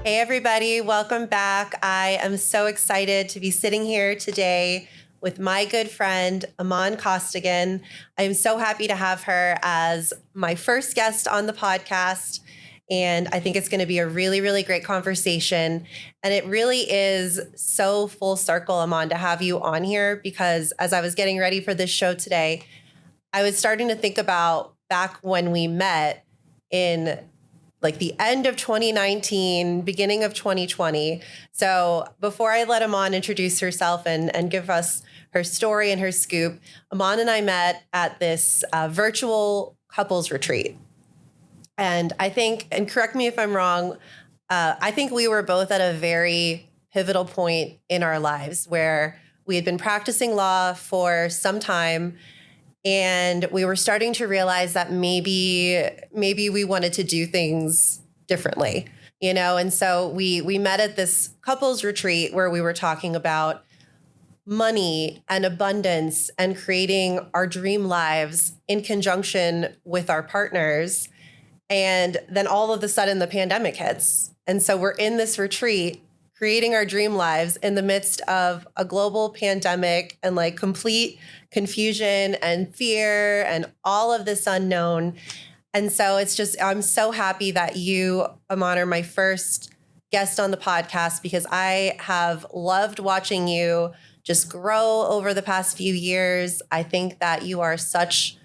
Hey, everybody. Welcome back. I am so excited to be sitting here today with my good friend, Aman Costigan. I'm so happy to have her as my first guest on the podcast. And I think it's going to be a really, really great conversation. And it really is so full circle, Aman, to have you on here, because as I was getting ready for this show today, I was starting to think about back when we met in like the end of 2019, beginning of 2020. So before I let Aman introduce herself and give us her story and her scoop, Aman and I met at this virtual couples retreat. And I think, and correct me if I'm wrong, I think we were both at a very pivotal point in our lives where we had been practicing law for some time. And we were starting to realize that maybe we wanted to do things differently, you know? And so we met at this couples retreat where we were talking about money and abundance and creating our dream lives in conjunction with our partners. And then all of a sudden the pandemic hits. And so we're in this retreat creating our dream lives in the midst of a global pandemic and like complete confusion and fear and all of this unknown. And so it's just, I'm so happy that you, Aman, are my first guest on the podcast, because I have loved watching you just grow over the past few years. I think that you are such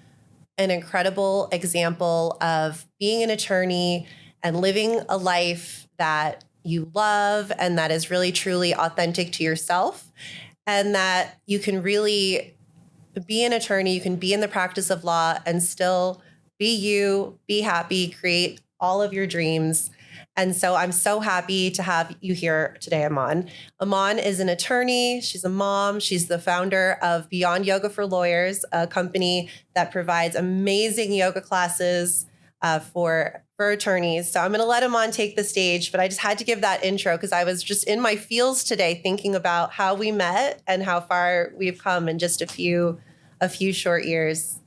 an incredible example of being an attorney and living a life that you love and that is really truly authentic to yourself, and that you can really be an attorney, you can be in the practice of law and still be you, be happy, create all of your dreams. And so I'm so happy to have you here today, Aman. Aman is an attorney. She's a mom. She's the founder of Beyond Yoga for Lawyers, a company that provides amazing yoga classes for attorneys. So I'm going to let Aman take the stage, but I just had to give that intro because I was just in my feels today thinking about how we met and how far we've come in just a few short years.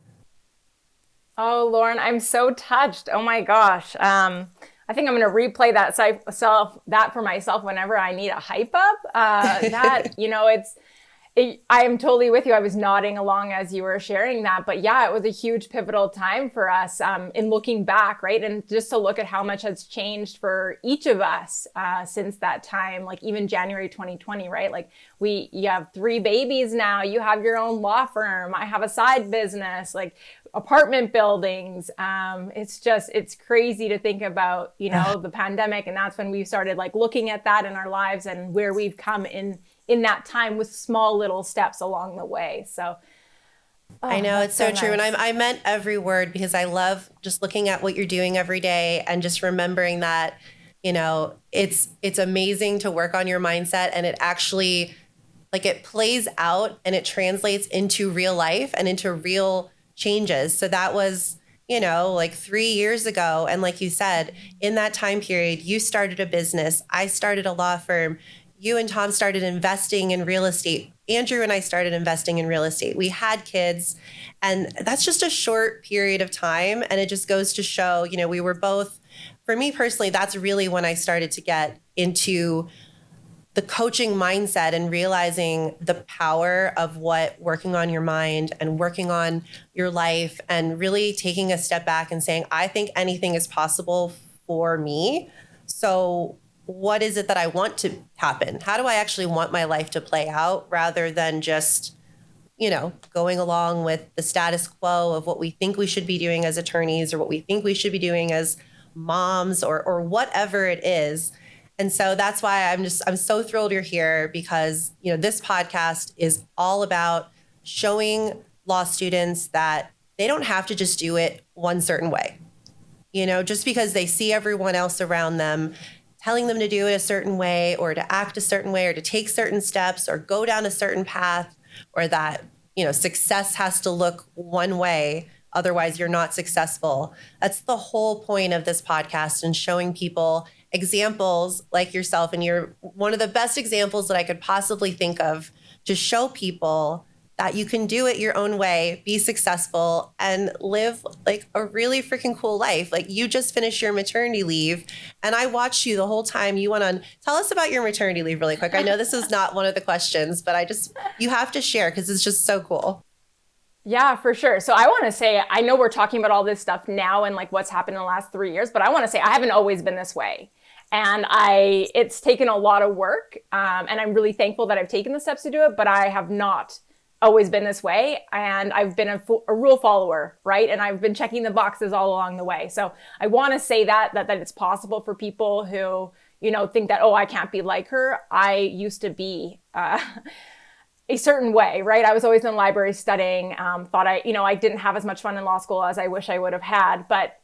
Oh, Lauren, I'm so touched. Oh my gosh. I think I'm going to replay that for myself whenever I need a hype up. I am totally with you. I was nodding along as you were sharing that, but yeah, it was a huge pivotal time for us in looking back, right? And just to look at how much has changed for each of us since that time, like even January 2020, right? Like you have 3 babies now, you have your own law firm, I have a side business, like apartment buildings. It's crazy to think about, the pandemic. And that's when we started like looking at that in our lives and where we've come in that time with small little steps along the way. So I know it's so true. Nice. And I meant every word, because I love just looking at what you're doing every day and just remembering that, it's amazing to work on your mindset, and it actually it plays out and it translates into real life and into real changes. So that was, 3 years ago. And like you said, in that time period, you started a business. I started a law firm. You and Tom started investing in real estate. Andrew and I started investing in real estate. We had kids, and that's just a short period of time. And it just goes to show, we were both, for me personally, that's really when I started to get into the coaching mindset and realizing the power of what working on your mind and working on your life and really taking a step back and saying, I think anything is possible for me. So what is it that I want to happen? How do I actually want my life to play out, rather than just, going along with the status quo of what we think we should be doing as attorneys, or what we think we should be doing as moms, or whatever it is. And so that's why I'm so thrilled you're here, because, this podcast is all about showing law students that they don't have to just do it one certain way. Just because they see everyone else around them telling them to do it a certain way, or to act a certain way, or to take certain steps, or go down a certain path, or that, success has to look one way, otherwise you're not successful. That's the whole point of this podcast, and showing people examples like yourself. And you're one of the best examples that I could possibly think of to show people that you can do it your own way, be successful, and live like a really freaking cool life. Like you just finished your maternity leave and I watched you the whole time you went on. Tell us about your maternity leave really quick. I know this is not one of the questions, but you have to share because it's just so cool. Yeah, for sure. So I want to say, I know we're talking about all this stuff now and like what's happened in the last 3 years, but I want to say I haven't always been this way. And it's taken a lot of work. And I'm really thankful that I've taken the steps to do it, but I have not always been this way. And I've been a rule follower, right? And I've been checking the boxes all along the way. So I want to say that it's possible for people who, think that, oh, I can't be like her. I used to be, a certain way, right? I was always in the library studying, thought I didn't have as much fun in law school as I wish I would have had, but,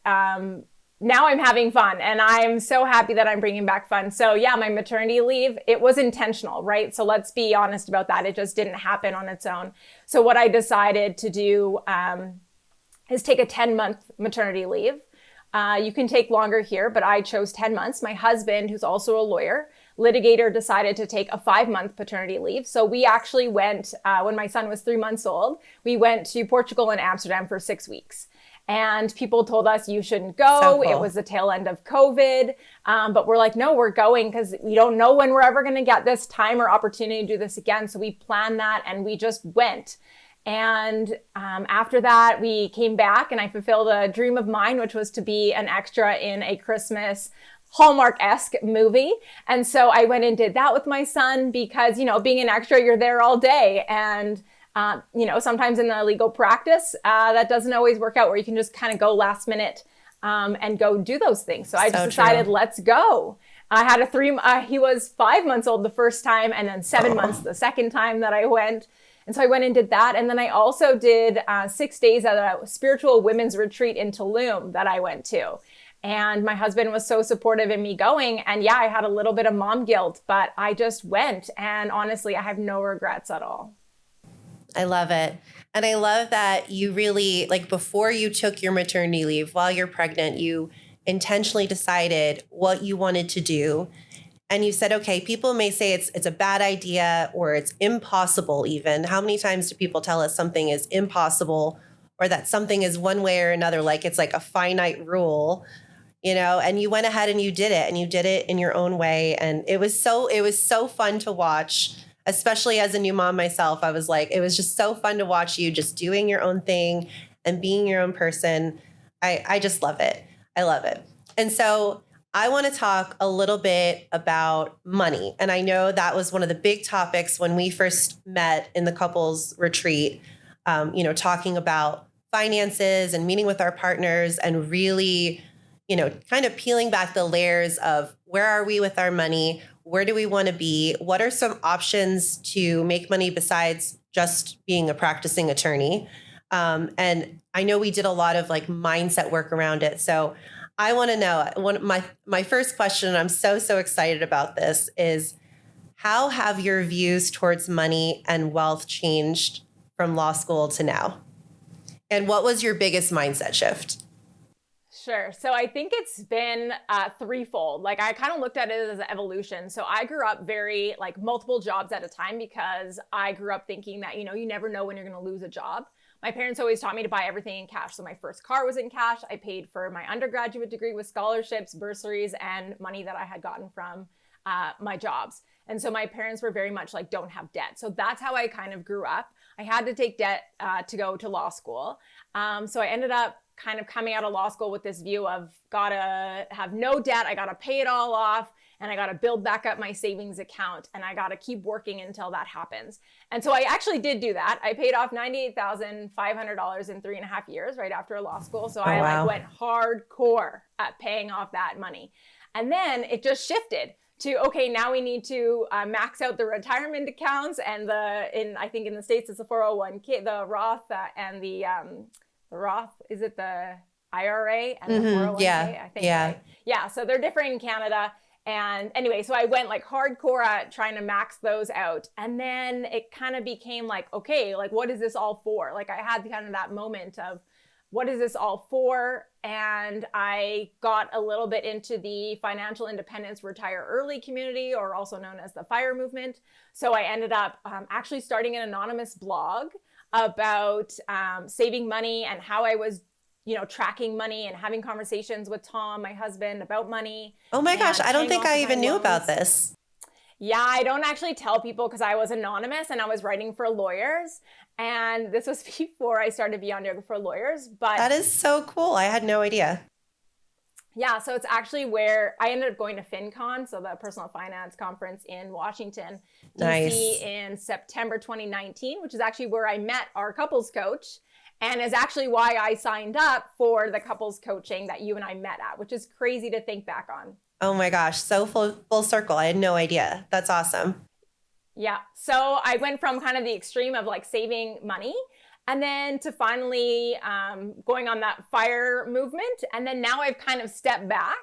now I'm having fun and I'm so happy that I'm bringing back fun. So yeah, my maternity leave, it was intentional, right? So let's be honest about that. It just didn't happen on its own. So what I decided to do is take a 10-month maternity leave. You can take longer here, but I chose 10 months. My husband, who's also a lawyer, litigator, decided to take a 5-month paternity leave. So we actually went, when my son was 3 months old, we went to Portugal and Amsterdam for 6 weeks. And people told us you shouldn't go. So cool. It was the tail end of COVID. But we're like, no, we're going because we don't know when we're ever going to get this time or opportunity to do this again. So we planned that and we just went. And after that, we came back and I fulfilled a dream of mine, which was to be an extra in a Christmas Hallmark-esque movie. And so I went and did that with my son because, being an extra, you're there all day. And sometimes in the legal practice, that doesn't always work out where you can just kind of go last minute and go do those things. So I just decided, let's go. I had he was 5 months old the first time and then 7 months the second time that I went. And so I went and did that. And then I also did 6 days at a spiritual women's retreat in Tulum that I went to. And my husband was so supportive in me going. And yeah, I had a little bit of mom guilt, but I just went. And honestly, I have no regrets at all. I love it. And I love that you really, like before you took your maternity leave, while you're pregnant, you intentionally decided what you wanted to do. And you said, okay, people may say it's a bad idea or it's impossible even. How many times do people tell us something is impossible or that something is one way or another, like it's like a finite rule, and you went ahead and you did it in your own way. And it was so fun to watch. Especially as a new mom myself, I was like, it was just so fun to watch you just doing your own thing and being your own person. I just love it. I love it. And so I want to talk a little bit about money. And I know that was one of the big topics when we first met in the couples retreat, talking about finances and meeting with our partners and really, kind of peeling back the layers of where are we with our money? Where do we want to be? What are some options to make money besides just being a practicing attorney? And I know we did a lot of like mindset work around it. So I want to know, my first question, and I'm so excited about this, is how have your views towards money and wealth changed from law school to now? And what was your biggest mindset shift? Sure. So I think it's been threefold. Like I kind of looked at it as an evolution. So I grew up very like multiple jobs at a time because I grew up thinking that, you never know when you're going to lose a job. My parents always taught me to buy everything in cash. So my first car was in cash. I paid for my undergraduate degree with scholarships, bursaries, and money that I had gotten from my jobs. And so my parents were very much like, don't have debt. So that's how I kind of grew up. I had to take debt to go to law school. So I ended up kind of coming out of law school with this view of gotta have no debt. I gotta pay it all off and I gotta build back up my savings account and I gotta keep working until that happens. And so I actually did do that. I paid off $98,500 in 3.5 years right after law school. So I went hardcore at paying off that money. And then it just shifted to, okay, now we need to max out the retirement accounts and I think in the States it's the 401k, the Roth and the Roth, is it the IRA and the 401k? Yeah. I think. Yeah. Right? Yeah. So they're different in Canada. And anyway, so I went like hardcore at trying to max those out. And then it kind of became like, okay, like what is this all for? Like I had kind of that moment of what is this all for? And I got a little bit into the financial independence retire early community, or also known as the FIRE movement. So I ended up actually starting an anonymous blog about saving money and how I was, tracking money and having conversations with Tom, my husband, about money. Oh my gosh, I don't think I even knew about this. Yeah, I don't actually tell people because I was anonymous and I was writing for lawyers. And this was before I started Beyond Yoga for Lawyers. But that is so cool. I had no idea. Yeah, so it's actually where I ended up going to FinCon, so the personal finance conference in Washington, D.C. in September 2019, which is actually where I met our couples coach, and is actually why I signed up for the couples coaching that you and I met at, which is crazy to think back on. Oh my gosh, so full circle. I had no idea. That's awesome. Yeah, so I went from kind of the extreme of like saving money and then to finally going on that FIRE movement. And then now I've kind of stepped back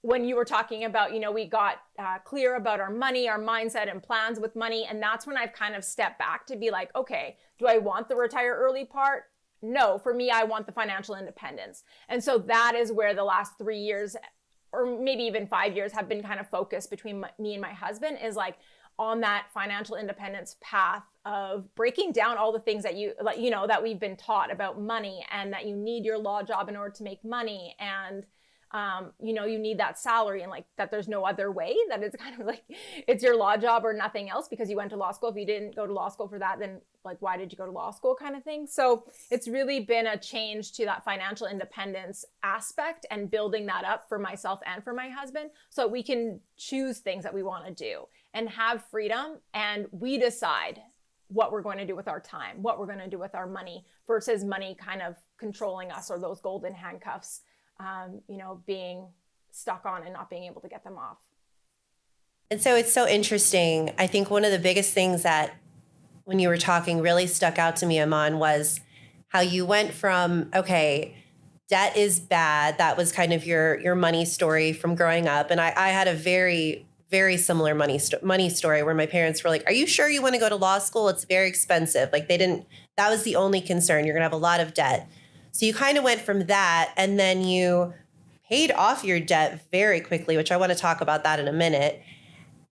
when you were talking about, we got clear about our money, our mindset and plans with money. And that's when I've kind of stepped back to be like, okay, do I want the retire early part? No, for me, I want the financial independence. And so that is where the last 3 years or maybe even 5 years have been kind of focused between me and my husband is like on that financial independence path of breaking down all the things that that we've been taught about money and that you need your law job in order to make money. And, you need that salary and like that there's no other way, that it's kind of like it's your law job or nothing else because you went to law school. If you didn't go to law school for that, then like, why did you go to law school kind of thing? So it's really been a change to that financial independence aspect and building that up for myself and for my husband so we can choose things that we want to do and have freedom. And we decide what we're going to do with our time, what we're going to do with our money versus money kind of controlling us or those golden handcuffs, being stuck on and not being able to get them off. And so it's so interesting. I think one of the biggest things that when you were talking really stuck out to me, Aman, was how you went from, okay, debt is bad. That was kind of your money story from growing up. And I had a very, very similar money story where my parents were like, are you sure you want to go to law school? It's very expensive. Like that was the only concern. You're going to have a lot of debt. So you kind of went from that and then you paid off your debt very quickly, which I want to talk about that in a minute.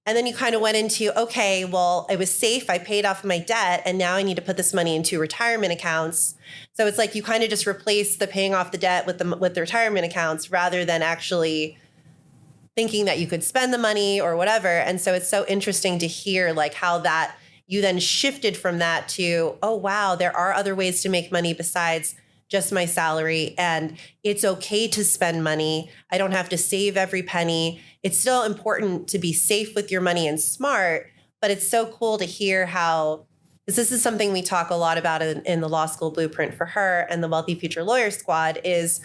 And then you kind of went into, okay, well, it was safe. I paid off my debt and now I need to put this money into retirement accounts. So it's like you kind of just replace the paying off the debt with the retirement accounts rather than actually thinking that you could spend the money or whatever. And so it's so interesting to hear like how that you then shifted from that to, oh, wow, there are other ways to make money besides just my salary. And it's okay to spend money. I don't have to save every penny. It's still important to be safe with your money and smart, but it's so cool to hear how, because this is something we talk a lot about in the Law School Blueprint for Her and the Wealthy Future Lawyer Squad, is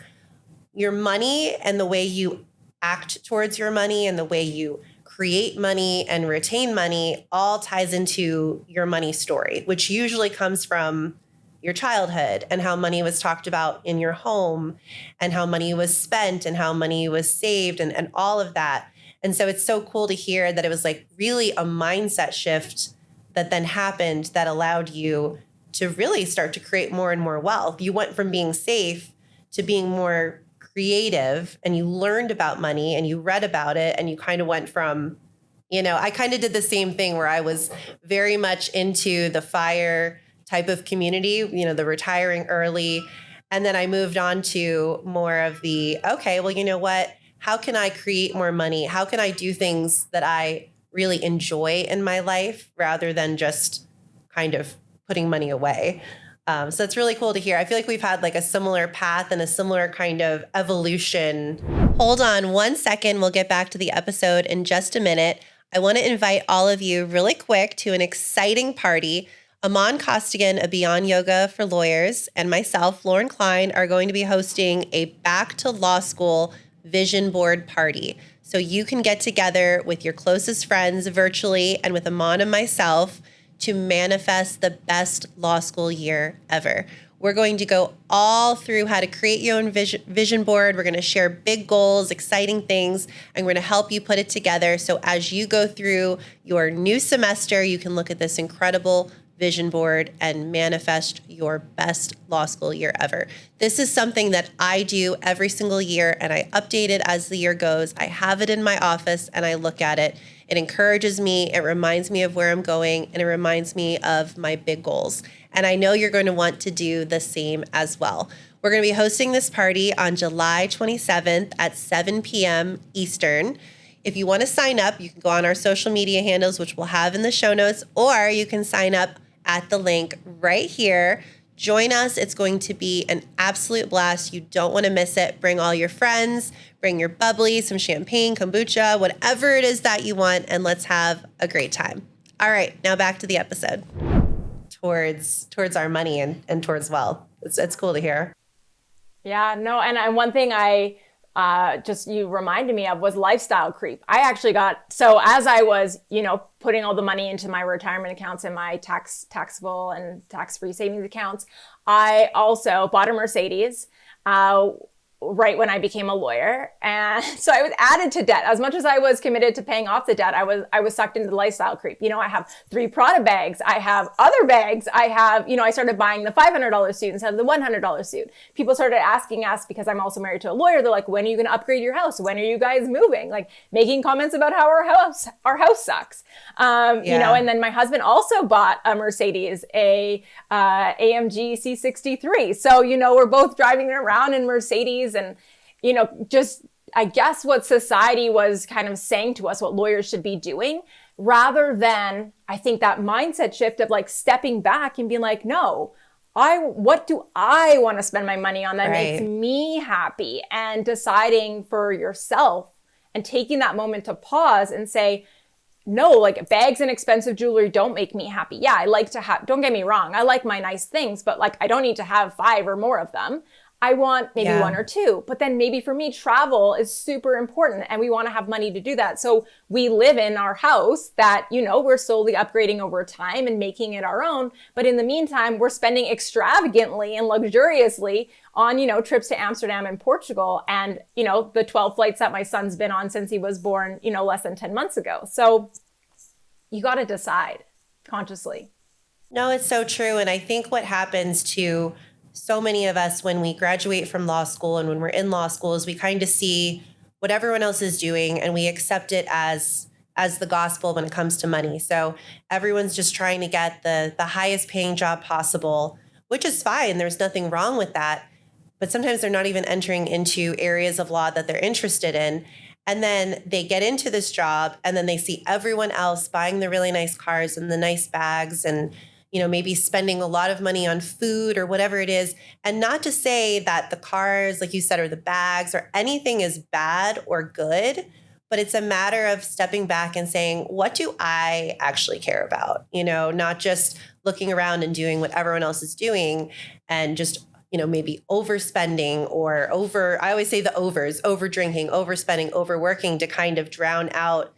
your money and the way you act towards your money and the way you create money and retain money all ties into your money story, which usually comes from your childhood and how money was talked about in your home and how money was spent and how money was saved and all of that. And so it's so cool to hear that it was like really a mindset shift that then happened that allowed you to really start to create more and more wealth. You went from being safe to being more creative and you learned about money and you read about it and you kind of went from, I kind of did the same thing where I was very much into the FIRE type of community, the retiring early. And then I moved on to more of the, okay, well, you know what? How can I create more money? How can I do things that I really enjoy in my life rather than just kind of putting money away? So it's really cool to hear. I feel like we've had like a similar path and a similar kind of evolution. Hold on 1 second. We'll get back to the episode in just a minute. I want to invite all of you really quick to an exciting party. Aman Costigan of Beyond Yoga for Lawyers and myself, Lauren Klein, are going to be hosting a Back to Law School vision board party. So you can get together with your closest friends virtually and with Aman and myself to manifest the best law school year ever. We're going to go all through how to create your own vision board. We're going to share big goals, exciting things, and we're going to help you put it together. So as you go through your new semester, you can look at this incredible vision board and manifest your best law school year ever. This is something that I do every single year and I update it as the year goes. I have it in my office and I look at it. It encourages me, it reminds me of where I'm going, and it reminds me of my big goals. And I know you're going to want to do the same as well. We're going to be hosting this party on July 27th at 7 p.m. Eastern. If you want to sign up, you can go on our social media handles, which we'll have in the show notes, or you can sign up at the link right here. Join us. It's going to be an absolute blast. You don't want to miss it. Bring all your friends, bring your bubbly, some champagne, kombucha, whatever it is that you want, and let's have a great time. All right, now back to the episode. Towards our money and towards wealth. It's cool to hear. Yeah, no, and one thing I you reminded me of was lifestyle creep. I actually so as I was, putting all the money into my retirement accounts and my taxable and tax-free savings accounts, I also bought a Mercedes right when I became a lawyer. And so I was added to debt. As much as I was committed to paying off the debt, I was sucked into the lifestyle creep. I have 3 Prada bags. I have other bags. I have, I started buying the $500 suit instead of the $100 suit. People started asking us, because I'm also married to a lawyer, they're like, when are you going to upgrade your house? When are you guys moving? Like making comments about how our house sucks. And then my husband also bought a Mercedes, a AMG C63. So, we're both driving around in Mercedes. And, just, I guess what society was kind of saying to us, what lawyers should be doing, rather than, I think, that mindset shift of like stepping back and being like, no, what do I want to spend my money on that makes me happy, and deciding for yourself and taking that moment to pause and say, no, like bags and expensive jewelry don't make me happy. Yeah, I like to don't get me wrong, I like my nice things, but like I don't need to have 5 or more of them. I want maybe 1 or 2, but then maybe for me, travel is super important and we want to have money to do that. So we live in our house that, we're slowly upgrading over time and making it our own. But in the meantime, we're spending extravagantly and luxuriously on, trips to Amsterdam and Portugal and, the 12 flights that my son's been on since he was born, less than 10 months ago. So you got to decide consciously. No, it's so true. And I think what happens to so many of us when we graduate from law school and when we're in law school is we kind of see what everyone else is doing and we accept it as the gospel when it comes to money. So everyone's just trying to get the highest paying job possible, which is fine. There's nothing wrong with that. But sometimes they're not even entering into areas of law that they're interested in. And then they get into this job and then they see everyone else buying the really nice cars and the nice bags and maybe spending a lot of money on food or whatever it is. And not to say that the cars, like you said, or the bags or anything is bad or good, but it's a matter of stepping back and saying, what do I actually care about? Not just looking around and doing what everyone else is doing and just, maybe overspending or I always say the over drinking, overspending, overworking to kind of drown out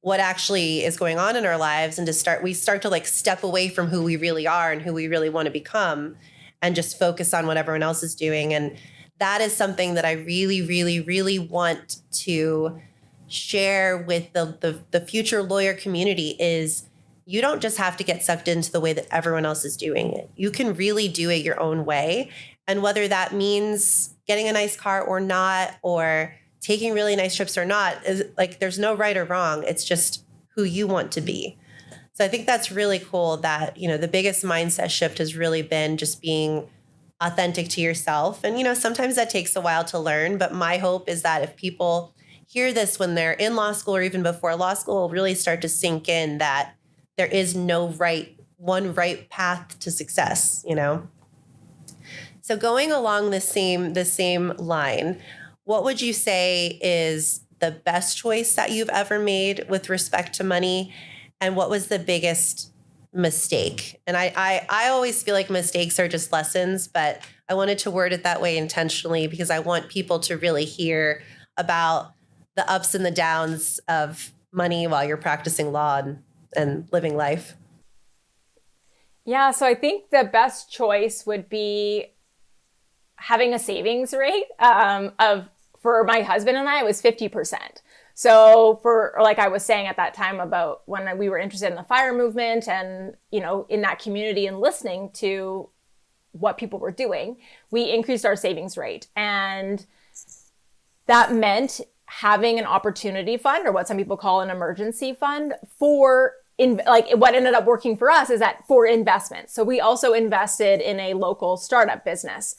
what actually is going on in our lives, and we start to like step away from who we really are and who we really want to become and just focus on what everyone else is doing. And that is something that I really, really, really want to share with the future lawyer community is you don't just have to get sucked into the way that everyone else is doing it. You can really do it your own way. And whether that means getting a nice car or not, or taking really nice trips or not, is like there's no right or wrong. It's just who you want to be. So I think that's really cool that, the biggest mindset shift has really been just being authentic to yourself. And, sometimes that takes a while to learn. But my hope is that if people hear this when they're in law school or even before law school, will really start to sink in that there is no one right path to success, So going along the same line, what would you say is the best choice that you've ever made with respect to money? And what was the biggest mistake? And I always feel like mistakes are just lessons, but I wanted to word it that way intentionally because I want people to really hear about the ups and the downs of money while you're practicing law and living life. Yeah, so I think the best choice would be having a savings rate for my husband and I, it was 50%. So for, like I was saying at that time about when we were interested in the FIRE movement and, in that community and listening to what people were doing, we increased our savings rate. And that meant having an opportunity fund, or what some people call an emergency fund, for what ended up working for us is that for investment. So we also invested in a local startup business.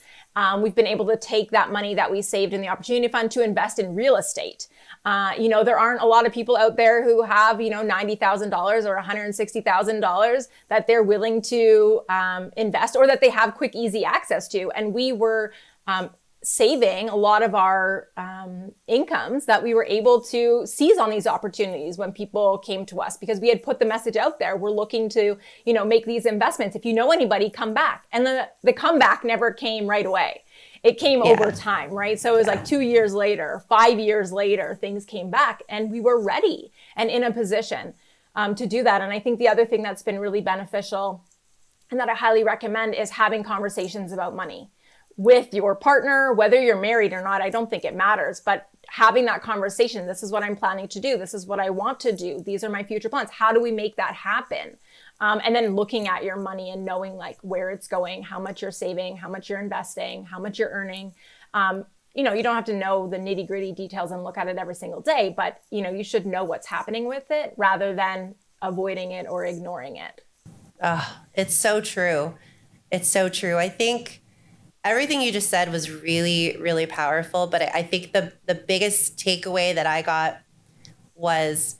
We've been able to take that money that we saved in the opportunity fund to invest in real estate. There aren't a lot of people out there who have, $90,000 or $160,000 that they're willing to invest, or that they have quick, easy access to. And we were saving a lot of our incomes that we were able to seize on these opportunities when people came to us, because we had put the message out there. We're looking to, make these investments. If you know anybody, come back. And the comeback never came right away. It came over time, right? So it was like 2 years later, 5 years later, things came back and we were ready and in a position to do that. And I think the other thing that's been really beneficial and that I highly recommend is having conversations about money with your partner, whether you're married or not. I don't think it matters, but having that conversation, this is what I'm planning to do. This is what I want to do. These are my future plans. How do we make that happen? And then looking at your money and knowing like where it's going, how much you're saving, how much you're investing, how much you're earning. You don't have to know the nitty gritty details and look at it every single day, but you should know what's happening with it rather than avoiding it or ignoring it. It's so true. It's so true. I think everything you just said was really, really powerful. But I think the biggest takeaway that I got was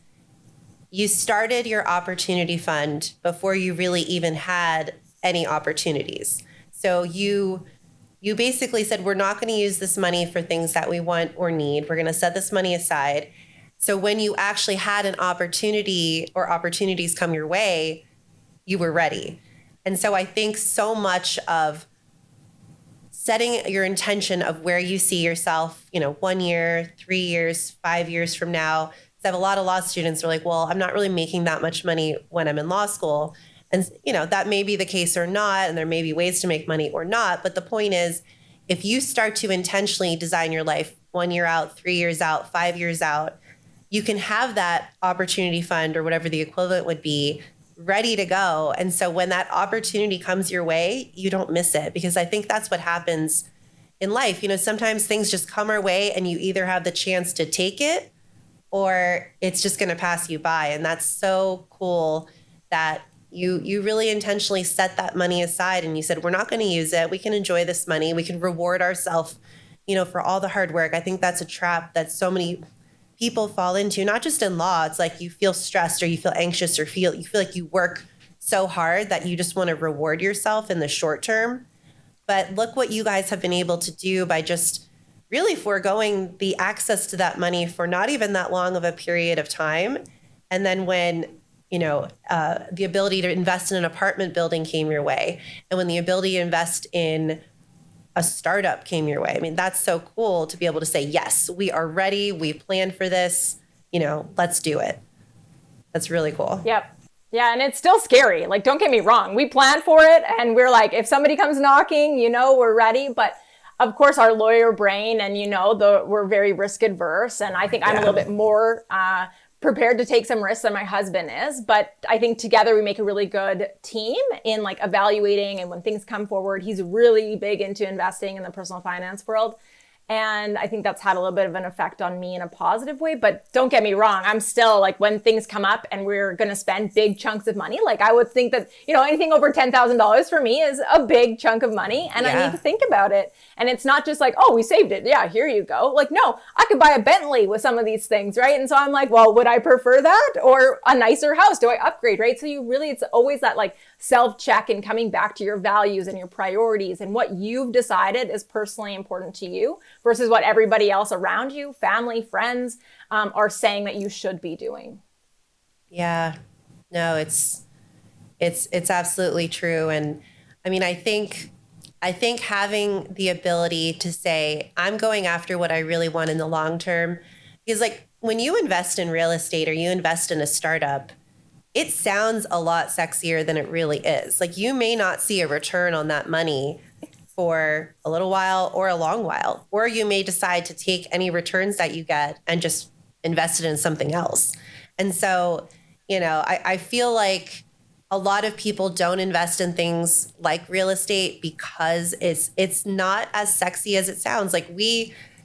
you started your opportunity fund before you really even had any opportunities. So you basically said, we're not going to use this money for things that we want or need. We're going to set this money aside. So when you actually had an opportunity or opportunities come your way, you were ready. And so I think so much of setting your intention of where you see yourself, 1 year, 3 years, 5 years from now. So I have a lot of law students who are like, well, I'm not really making that much money when I'm in law school. And, that may be the case or not. And there may be ways to make money or not. But the point is, if you start to intentionally design your life 1 year out, 3 years out, 5 years out, you can have that opportunity fund or whatever the equivalent would be ready to go. And so when that opportunity comes your way, you don't miss it, because I think that's what happens in life. Sometimes things just come our way and you either have the chance to take it or it's just going to pass you by. And that's so cool that you really intentionally set that money aside and you said, we're not going to use it. We can enjoy this money. We can reward ourselves, for all the hard work. I think that's a trap that so many people fall into, not just in law. It's like you feel stressed or you feel anxious or you feel like you work so hard that you just want to reward yourself in the short term. But look what you guys have been able to do by just really foregoing the access to that money for not even that long of a period of time. And then when, the ability to invest in an apartment building came your way, and when the ability to invest in a startup came your way. I mean, that's so cool to be able to say, yes, we are ready. We planned for this, let's do it. That's really cool. Yep. Yeah. And it's still scary. Like, don't get me wrong. We planned for it and we're like, if somebody comes knocking, we're ready. But of course, our lawyer brain and, we're very risk adverse. And I think I'm a little bit more prepared to take some risks than my husband is. But I think together we make a really good team in like evaluating. And when things come forward, he's really big into investing in the personal finance world. And I think that's had a little bit of an effect on me in a positive way. But don't get me wrong. I'm still like, when things come up and we're going to spend big chunks of money, like I would think that, anything over $10,000 for me is a big chunk of money. And I need to think about it. And it's not just like, oh, we saved it. Yeah, here you go. Like, no, I could buy a Bentley with some of these things, right? And so I'm like, well, would I prefer that or a nicer house? Do I upgrade, right? So it's always that like self-check and coming back to your values and your priorities and what you've decided is personally important to you versus what everybody else around you, family, friends, are saying that you should be doing. Yeah, no, it's absolutely true. And I mean, I think having the ability to say, I'm going after what I really want in the long term, because like when you invest in real estate or you invest in a startup, it sounds a lot sexier than it really is. Like you may not see a return on that money for a little while or a long while, or you may decide to take any returns that you get and just invest it in something else. And so, I feel like a lot of people don't invest in things like real estate because it's not as sexy as it sounds. Like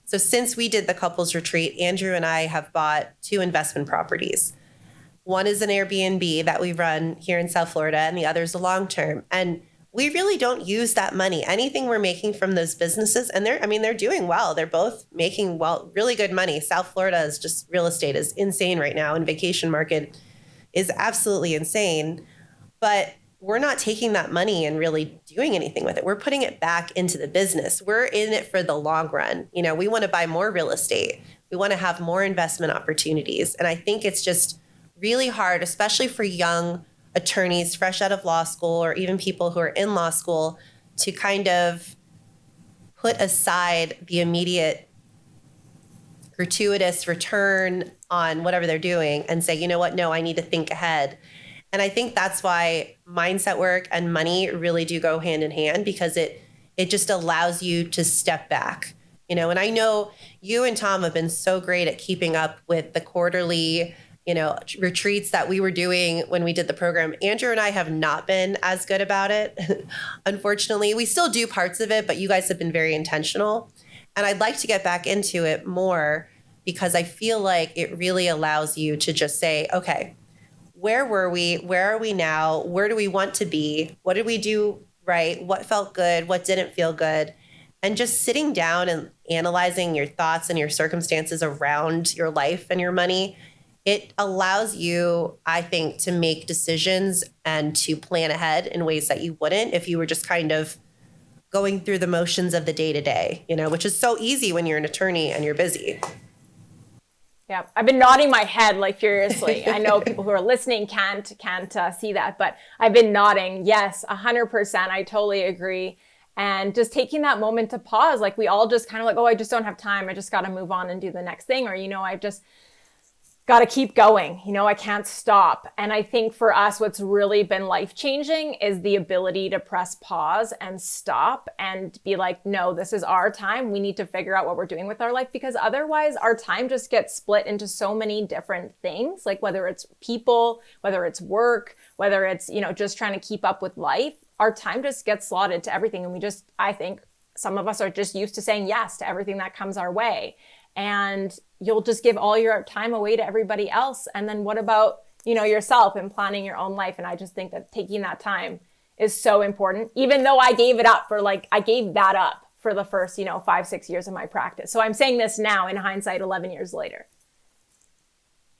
since we did the couples retreat, Andrew and I have bought 2 investment properties. One is an Airbnb that we run here in South Florida, and the other is a long-term. And we really don't use that money. Anything we're making from those businesses, and they're doing well. They're both making really good money. South Florida is just, real estate is insane right now, and vacation market is absolutely insane. But we're not taking that money and really doing anything with it. We're putting it back into the business. We're in it for the long run. We want to buy more real estate. We want to have more investment opportunities. And I think it's just really hard, especially for young attorneys fresh out of law school, or even people who are in law school, to kind of put aside the immediate gratuitous return on whatever they're doing and say, you know what, no, I need to think ahead. And I think that's why mindset work and money really do go hand in hand, because it just allows you to step back. And I know you and Tom have been so great at keeping up with the quarterly retreats that we were doing when we did the program. Andrew and I have not been as good about it. Unfortunately, we still do parts of it, but you guys have been very intentional. And I'd like to get back into it more, because I feel like it really allows you to just say, okay, where were we? Where are we now? Where do we want to be? What did we do right? What felt good? What didn't feel good? And just sitting down and analyzing your thoughts and your circumstances around your life and your money, it allows you, I think, to make decisions and to plan ahead in ways that you wouldn't if you were just kind of going through the motions of the day-to-day, which is so easy when you're an attorney and you're busy. Yeah, I've been nodding my head like furiously. I know people who are listening can't see that, but I've been nodding. Yes, 100%. I totally agree. And just taking that moment to pause, like we all just kind of like, oh, I just don't have time. I just got to move on and do the next thing. Or, I've just got to keep going. I can't stop. And I think for us, what's really been life-changing is the ability to press pause and stop and be like, no, this is our time. We need to figure out what we're doing with our life, because otherwise our time just gets split into so many different things, like whether it's people, whether it's work, whether it's, just trying to keep up with life. Our time just gets slotted to everything. And I think some of us are just used to saying yes to everything that comes our way. And you'll just give all your time away to everybody else. And then what about, yourself and planning your own life? And I just think that taking that time is so important, even though I gave that up for the first, 5-6 years of my practice. So I'm saying this now in hindsight, 11 years later.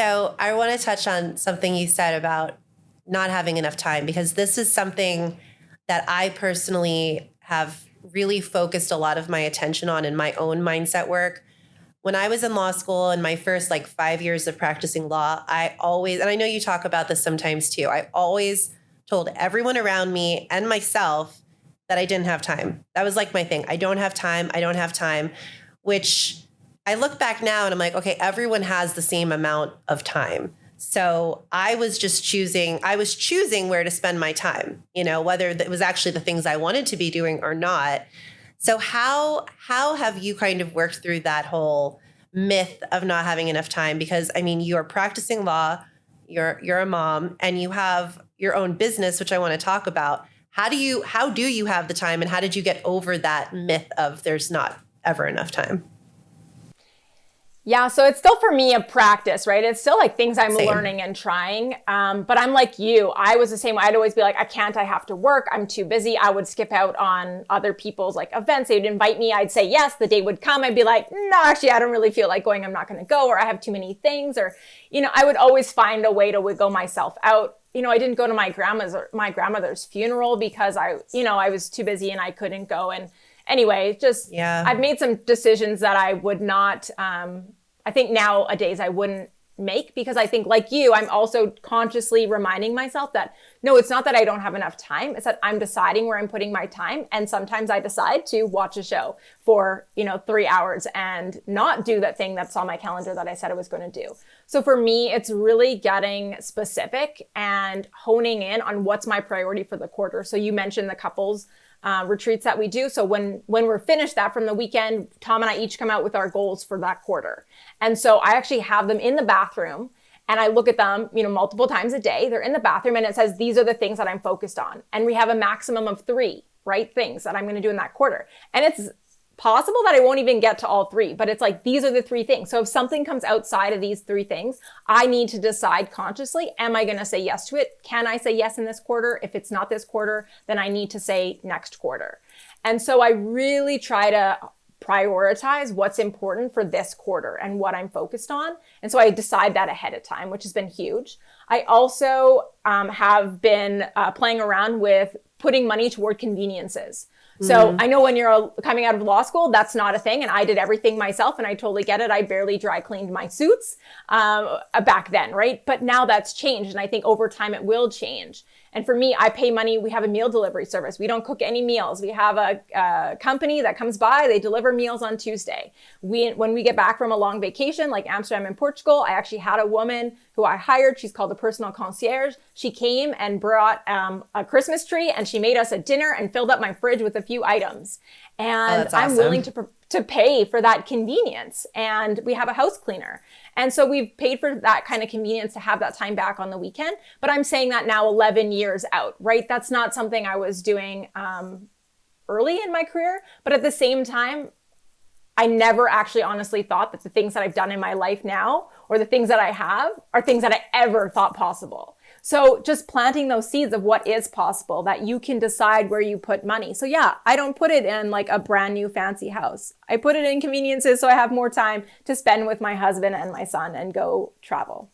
So I want to touch on something you said about not having enough time, because this is something that I personally have really focused a lot of my attention on in my own mindset work. When I was in law school in my first 5 years of practicing law, I always, and I know you talk about this sometimes too, I always told everyone around me and myself that I didn't have time. That was my thing. I don't have time, which I look back now and I'm like, okay, everyone has the same amount of time. So I was choosing where to spend my time, whether it was actually the things I wanted to be doing or not. So how have you kind of worked through that whole myth of not having enough time? Because you're practicing law, you're a mom, and you have your own business, which I want to talk about. How do you have the time, and how did you get over that myth of there's not ever enough time? Yeah, so it's still for me a practice, right? It's still things I'm Same. learning and trying. But I'm like you. I was the same way. I'd always be like, I have to work. I'm too busy. I would skip out on other people's events. They would invite me. I'd say yes. The day would come. I'd be like, no, actually, I don't really feel like going. I'm not going to go, or I have too many things. Or, I would always find a way to wiggle myself out. I didn't go to my grandmother's funeral because I was too busy and I couldn't go. And anyway, I've made some decisions that I would not, I think nowadays I wouldn't make, because I think like you, I'm also consciously reminding myself that, no, it's not that I don't have enough time. It's that I'm deciding where I'm putting my time. And sometimes I decide to watch a show for, 3 hours and not do that thing that's on my calendar that I said I was going to do. So for me, it's really getting specific and honing in on what's my priority for the quarter. So you mentioned the couples retreats that we do. So when we're finished that from the weekend, Tom and I each come out with our goals for that quarter. And so I actually have them in the bathroom and I look at them, multiple times a day. They're in the bathroom and it says, these are the things that I'm focused on. And we have a maximum of 3, right, things that I'm going to do in that quarter. And it's possible that I won't even get to all three, but it's like, these are the three things. So if something comes outside of these three things, I need to decide consciously, am I going to say yes to it? Can I say yes in this quarter? If it's not this quarter, then I need to say next quarter. And so I really try to prioritize what's important for this quarter and what I'm focused on. And so I decide that ahead of time, which has been huge. I also have been playing around with putting money toward conveniences. So I know when you're coming out of law school, that's not a thing. And I did everything myself and I totally get it. I barely dry cleaned my suits back then, right? But now that's changed. And I think over time it will change. And for me, I pay money. We have a meal delivery service. We don't cook any meals. We have a company that comes by. They deliver meals on Tuesday. When we get back from a long vacation, like Amsterdam and Portugal, I actually had a woman who I hired. She's called a personal concierge. She came and brought a Christmas tree and she made us a dinner and filled up my fridge with a few items. And that's awesome. I'm willing to pay for that convenience. And we have a house cleaner. And so we've paid for that kind of convenience to have that time back on the weekend. But I'm saying that now 11 years out, right? That's not something I was doing early in my career. But at the same time, I never actually honestly thought that the things that I've done in my life now or the things that I have are things that I ever thought possible. So just planting those seeds of what is possible, that you can decide where you put money. So yeah, I don't put it in like a brand new fancy house. I put it in conveniences so I have more time to spend with my husband and my son and go travel.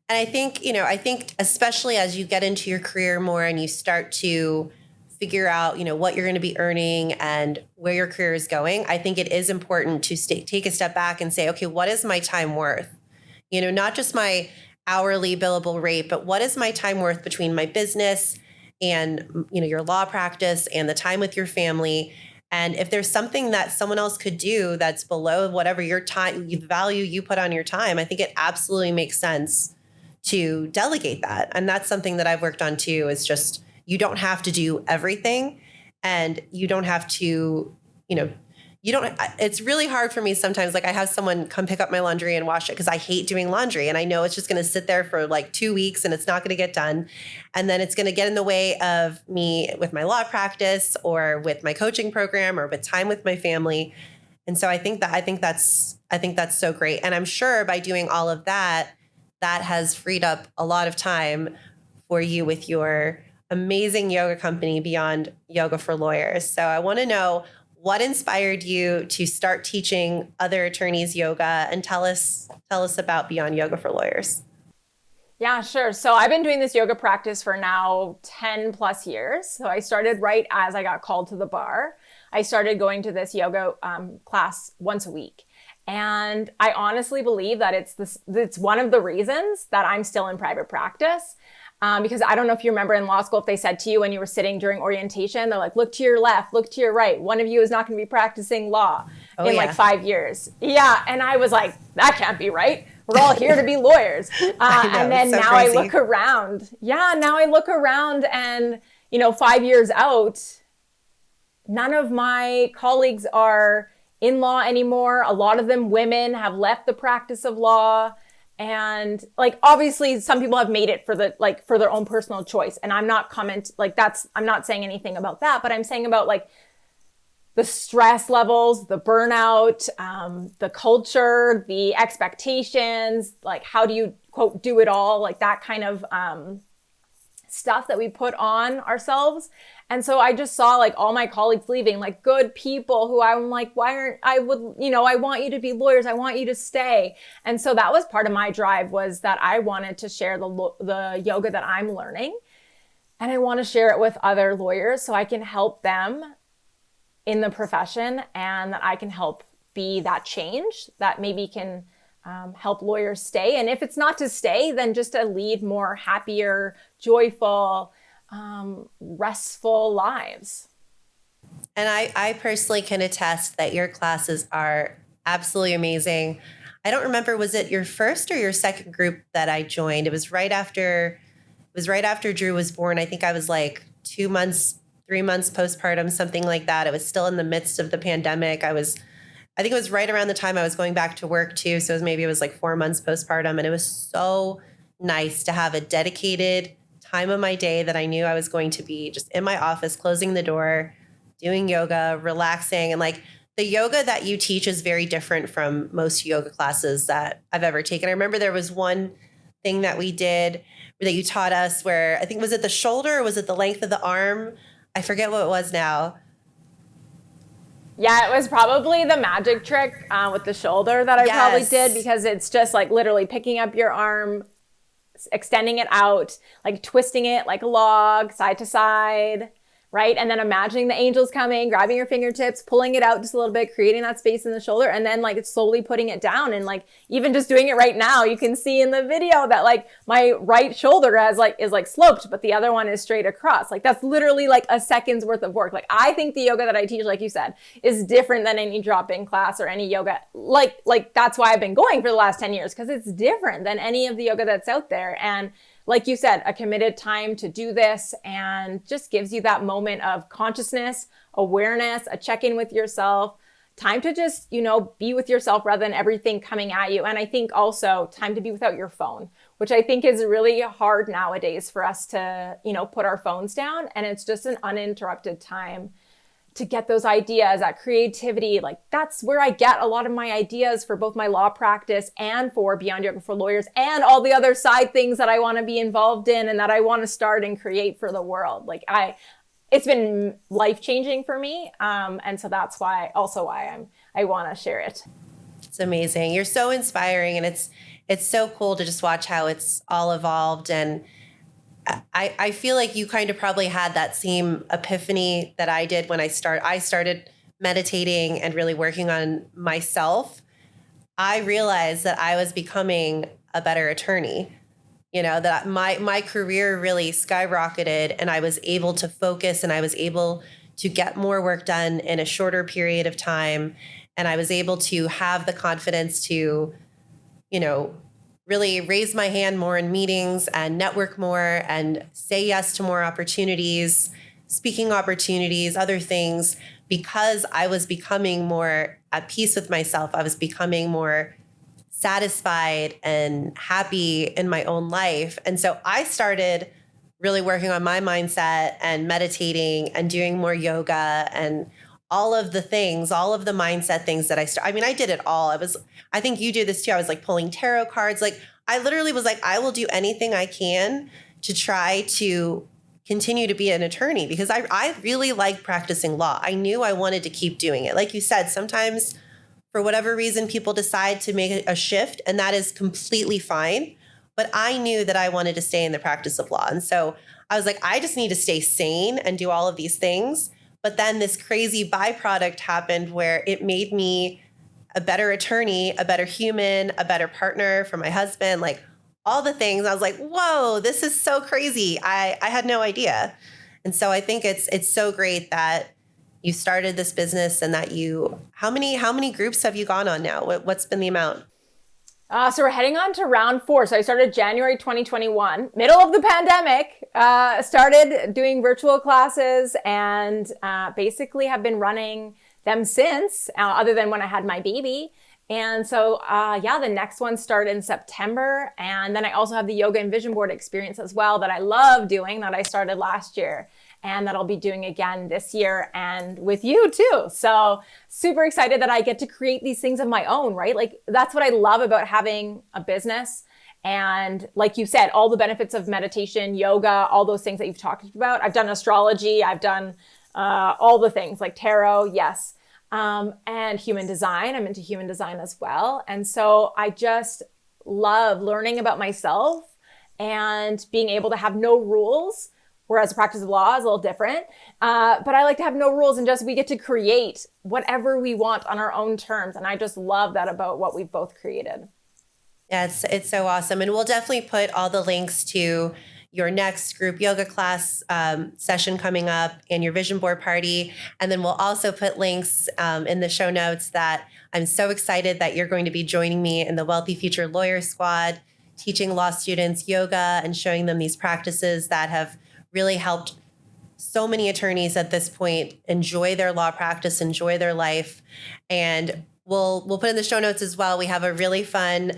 And I think especially as you get into your career more and you start to figure out, what you're going to be earning and where your career is going, I think it is important to take a step back and say, okay, what is my time worth? Not just my hourly billable rate, but what is my time worth between my business and, your law practice and the time with your family? And if there's something that someone else could do that's below whatever your time, the value you put on your time, I think it absolutely makes sense to delegate that. And that's something that I've worked on too, is just, you don't have to do everything and you don't have to, it's really hard for me sometimes. Like I have someone come pick up my laundry and wash it because I hate doing laundry. And I know it's just going to sit there for like 2 weeks and it's not going to get done. And then it's going to get in the way of me with my law practice or with my coaching program or with time with my family. And so I think that's so great. And I'm sure by doing all of that, that has freed up a lot of time for you with your amazing yoga company, Beyond Yoga for Lawyers. So I want to know, what inspired you to start teaching other attorneys yoga, and tell us about Beyond Yoga for Lawyers? Yeah, sure. So I've been doing this yoga practice for now 10 plus years. So I started right as I got called to the bar. I started going to this yoga class once a week. And I honestly believe that it's one of the reasons that I'm still in private practice. Because I don't know if you remember in law school, if they said to you when you were sitting during orientation, they're like, look to your left, look to your right. One of you is not going to be practicing law in like 5 years. Yeah. And I was like, that can't be right. We're all here to be lawyers. And then now crazy. I look around. Yeah. Now I look around and, 5 years out, none of my colleagues are in law anymore. A lot of them women have left the practice of law. And like, obviously some people have made it for their own personal choice. And I'm not I'm not saying anything about that, but I'm saying about like the stress levels, the burnout, the culture, the expectations, like how do you quote, do it all, like that kind of, stuff that we put on ourselves. And so I just saw like all my colleagues leaving, like good people who I'm like, I want you to be lawyers. I want you to stay. And so that was part of my drive, was that I wanted to share the yoga that I'm learning. And I want to share it with other lawyers so I can help them in the profession, and that I can help be that change that maybe can help lawyers stay. And if it's not to stay, then just to lead more happier, joyful, restful lives. And I personally can attest that your classes are absolutely amazing. I don't remember, was it your first or your second group that I joined? It was right after Drew was born. I think I was like 2 months, 3 months postpartum, something like that. It was still in the midst of the pandemic. I think it was right around the time I was going back to work too. So it was like 4 months postpartum. And it was so nice to have a dedicated time of my day that I knew I was going to be just in my office, closing the door, doing yoga, relaxing. And like the yoga that you teach is very different from most yoga classes that I've ever taken. I remember there was one thing that we did that you taught us where I think, was it the shoulder or was it the length of the arm? I forget what it was now. Yeah, it was probably the magic trick with the shoulder that I probably did, because it's just like literally picking up your arm, extending it out, like twisting it like a log side to side, right? And then imagining the angels coming, grabbing your fingertips, pulling it out just a little bit, creating that space in the shoulder, and then like slowly putting it down. And like even just doing it right now, you can see in the video that like my right shoulder is like sloped, but the other one is straight across. Like that's literally like a second's worth of work. Like I think the yoga that I teach, like you said, is different than any drop-in class or any yoga. Like that's why I've been going for the last 10 years, because it's different than any of the yoga that's out there. And like you said, a committed time to do this, and just gives you that moment of consciousness, awareness, a check-in with yourself, time to just, be with yourself rather than everything coming at you. And I think also time to be without your phone, which I think is really hard nowadays for us to, put our phones down. And it's just an uninterrupted time to get those ideas, that creativity. Like that's where I get a lot of my ideas for both my law practice and for Beyond Yoga for Lawyers and all the other side things that I want to be involved in and that I want to start and create for the world. Like it's been life-changing for me. And so that's why I want to share it. It's amazing. You're so inspiring, and it's so cool to just watch how it's all evolved. And I feel like you kind of probably had that same epiphany that I did when I started meditating and really working on myself. I realized that I was becoming a better attorney, that my career really skyrocketed, and I was able to focus, and I was able to get more work done in a shorter period of time. And I was able to have the confidence to, really raise my hand more in meetings and network more and say yes to more opportunities, speaking opportunities, other things, because I was becoming more at peace with myself. I was becoming more satisfied and happy in my own life. And so I started really working on my mindset and meditating and doing more yoga and all of the things, all of the mindset things that I did it all. I think you do this too. I was like pulling tarot cards. Like I literally was like, I will do anything I can to try to continue to be an attorney, because I really like practicing law. I knew I wanted to keep doing it. Like you said, sometimes for whatever reason, people decide to make a shift, and that is completely fine. But I knew that I wanted to stay in the practice of law. And so I was like, I just need to stay sane and do all of these things. But then this crazy byproduct happened where it made me a better attorney, a better human, a better partner for my husband, like all the things. I was like, whoa, this is so crazy. I had no idea. And so I think it's so great that you started this business, and that how many groups have you gone on now? What's been the amount? So we're heading on to round 4. So I started January 2021, middle of the pandemic, started doing virtual classes, and basically have been running them since, other than when I had my baby. And so, the next one started in September. And then I also have the yoga and vision board experience as well that I love doing, that I started last year, and that I'll be doing again this year, and with you too. So super excited that I get to create these things of my own, right? Like that's what I love about having a business. And like you said, all the benefits of meditation, yoga, all those things that you've talked about. I've done astrology. I've done all the things like tarot. Yes. And human design. I'm into human design as well. And so I just love learning about myself and being able to have no rules, whereas the practice of law is a little different. But I like to have no rules, and just we get to create whatever we want on our own terms. And I just love that about what we've both created. Yeah, it's so awesome. And we'll definitely put all the links to your next group yoga class session coming up and your vision board party. And then we'll also put links in the show notes that I'm so excited that you're going to be joining me in the Wealthy Future Lawyer Squad, teaching law students yoga and showing them these practices that have really helped so many attorneys at this point enjoy their law practice, enjoy their life. And we'll put in the show notes as well. We have a really fun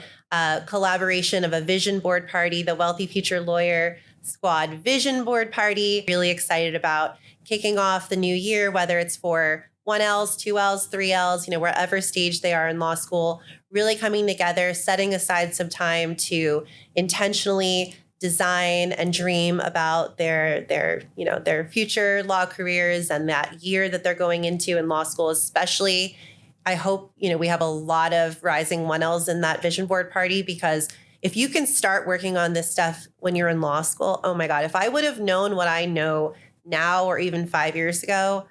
collaboration of a vision board party, the Wealthy Future Lawyer squad vision board party. Really excited about kicking off the new year, whether it's for 1Ls, 2Ls, 3Ls, wherever stage they are in law school, really coming together, setting aside some time to intentionally design and dream about their future law careers and that year that they're going into in law school, especially. I hope, we have a lot of rising 1Ls in that vision board party, because if you can start working on this stuff when you're in law school, oh my God, if I would have known what I know now or even 5 years ago,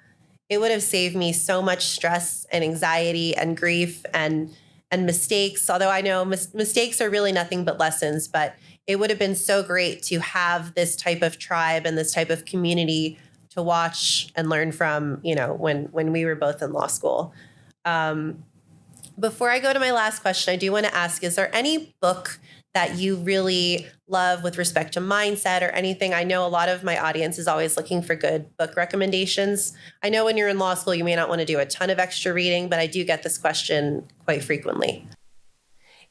it would have saved me so much stress and anxiety and grief and mistakes. Although I know mistakes are really nothing but lessons, but it would have been so great to have this type of tribe and this type of community to watch and learn from, when we were both in law school. Before I go to my last question, I do want to ask, is there any book that you really love with respect to mindset or anything? I know a lot of my audience is always looking for good book recommendations. I know when you're in law school, you may not want to do a ton of extra reading, but I do get this question quite frequently.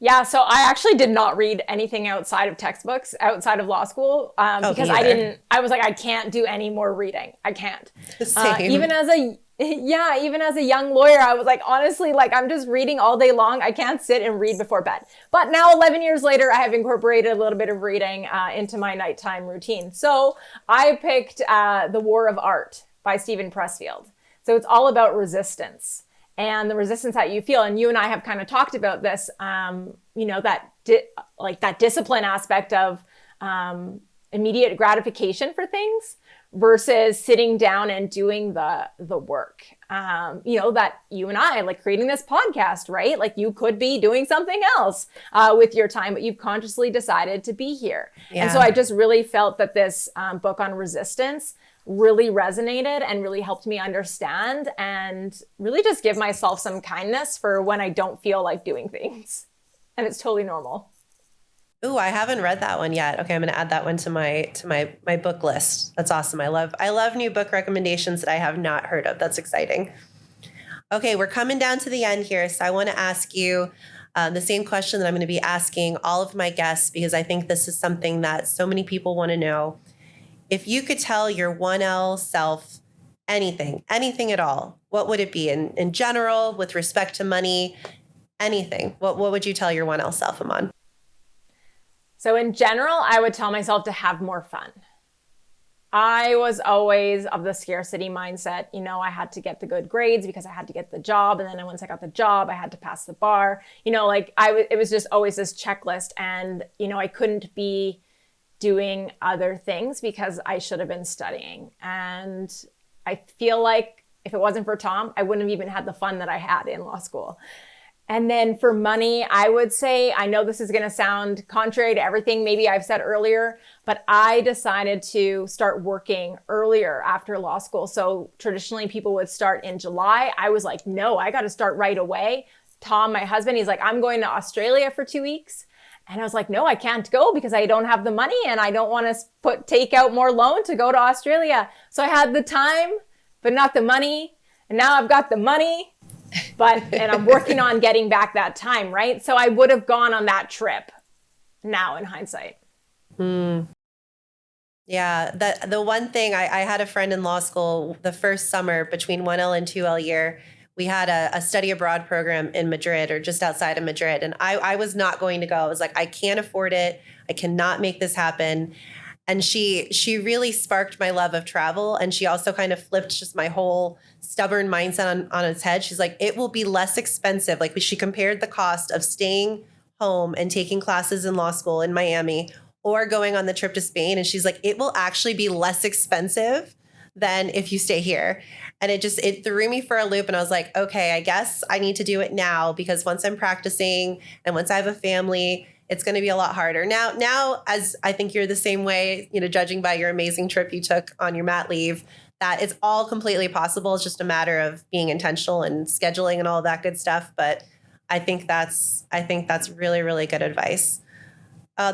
Yeah, so I actually did not read anything outside of textbooks, outside of law school, because I was like, I can't do any more reading. I can't. Same. Even as a young lawyer, I was like, honestly, I'm just reading all day long. I can't sit and read before bed. But now 11 years later, I have incorporated a little bit of reading into my nighttime routine. So I picked The War of Art by Stephen Pressfield. So it's all about resistance and the resistance that you feel. And you and I have kind of talked about this, that discipline aspect of immediate gratification for things versus sitting down and doing the work. That you and I, creating this podcast, right? You could be doing something else with your time, but you've consciously decided to be here. Yeah. And so I just really felt that this book on resistance really resonated and really helped me understand and really just give myself some kindness for when I don't feel like doing things. And it's totally normal. Ooh, I haven't read that one yet. Okay, I'm going to add that one to my book list. That's awesome. I love new book recommendations that I have not heard of. That's exciting. Okay, we're coming down to the end here, so I want to ask you the same question that I'm going to be asking all of my guests, because I think this is something that so many people want to know. If you could tell your 1L self anything at all, what would it be in general, with respect to money, anything? What would you tell your 1L self, Aman? So in general, I would tell myself to have more fun. I was always of the scarcity mindset. I had to get the good grades because I had to get the job. And then once I got the job, I had to pass the bar. It was just always this checklist. And, I couldn't be doing other things because I should have been studying. And I feel like if it wasn't for Tom, I wouldn't have even had the fun that I had in law school. And then for money, I would say, I know this is going to sound contrary to everything maybe I've said earlier, but I decided to start working earlier after law school. So traditionally people would start in July. I was like, no, I got to start right away. Tom, my husband, he's like, I'm going to Australia for 2 weeks. And I was like, no, I can't go because I don't have the money and I don't want to take out more loan to go to Australia. So I had the time, but not the money. And now I've got the money, and I'm working on getting back that time, right? So I would have gone on that trip now in hindsight. Yeah, the one thing, I had a friend in law school the first summer between 1L and 2L year. We had a study abroad program in Madrid, or just outside of Madrid. And I was not going to go. I was like, I can't afford it. I cannot make this happen. And she really sparked my love of travel. And she also kind of flipped just my whole stubborn mindset on its head. She's like, it will be less expensive. She compared the cost of staying home and taking classes in law school in Miami or going on the trip to Spain. And she's like, it will actually be less expensive than if you stay here. And it threw me for a loop. And I was like, okay, I guess I need to do it now, because once I'm practicing and once I have a family, it's going to be a lot harder. Now, as I think you're the same way, judging by your amazing trip you took on your mat leave, that it's all completely possible. It's just a matter of being intentional and scheduling and all of that good stuff. But I think that's really, really good advice.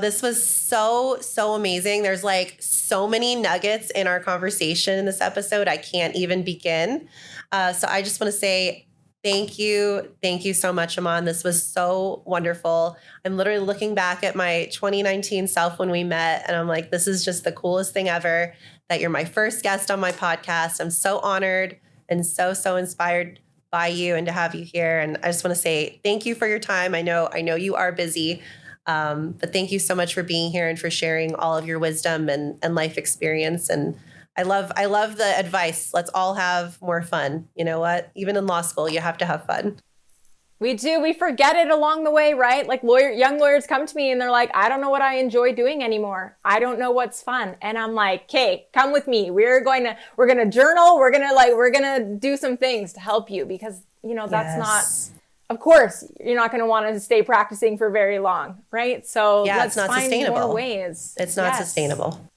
This was so amazing. There's so many nuggets in our conversation in this episode. I can't even begin. So I just want to say Thank you. Thank you so much, Aman. This was so wonderful. I'm literally looking back at my 2019 self when we met, and I'm like, this is just the coolest thing ever that you're my first guest on my podcast. I'm so honored and so inspired by you and to have you here. And I just want to say thank you for your time. I know you are busy, but thank you so much for being here and for sharing all of your wisdom and life experience. And I love the advice. Let's all have more fun. You know what? Even in law school, you have to have fun. We do. We forget it along the way, right? Like young lawyers come to me and they're like, I don't know what I enjoy doing anymore. I don't know what's fun. And I'm like, okay, come with me. We're going to journal. We're going to do some things to help you because, that's not, of course, you're not going to want to stay practicing for very long, right? So let's it's not find sustainable. more ways. It's not sustainable.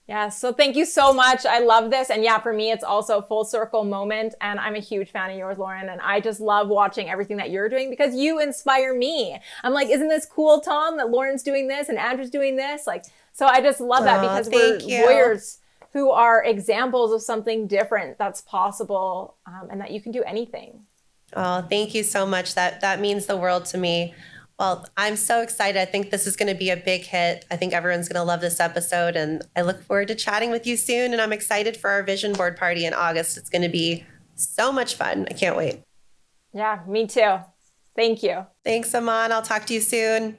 Yeah. So thank you so much. I love this. And for me, it's also a full circle moment. And I'm a huge fan of yours, Lauren. And I just love watching everything that you're doing because you inspire me. I'm like, isn't this cool, Tom, that Lauren's doing this and Andrew's doing this? So I just love that because we're lawyers who are examples of something different that's possible and that you can do anything. Oh, thank you so much. That means the world to me. Well, I'm so excited. I think this is going to be a big hit. I think everyone's going to love this episode. And I look forward to chatting with you soon. And I'm excited for our vision board party in August. It's going to be so much fun. I can't wait. Yeah, me too. Thank you. Thanks, Aman. I'll talk to you soon.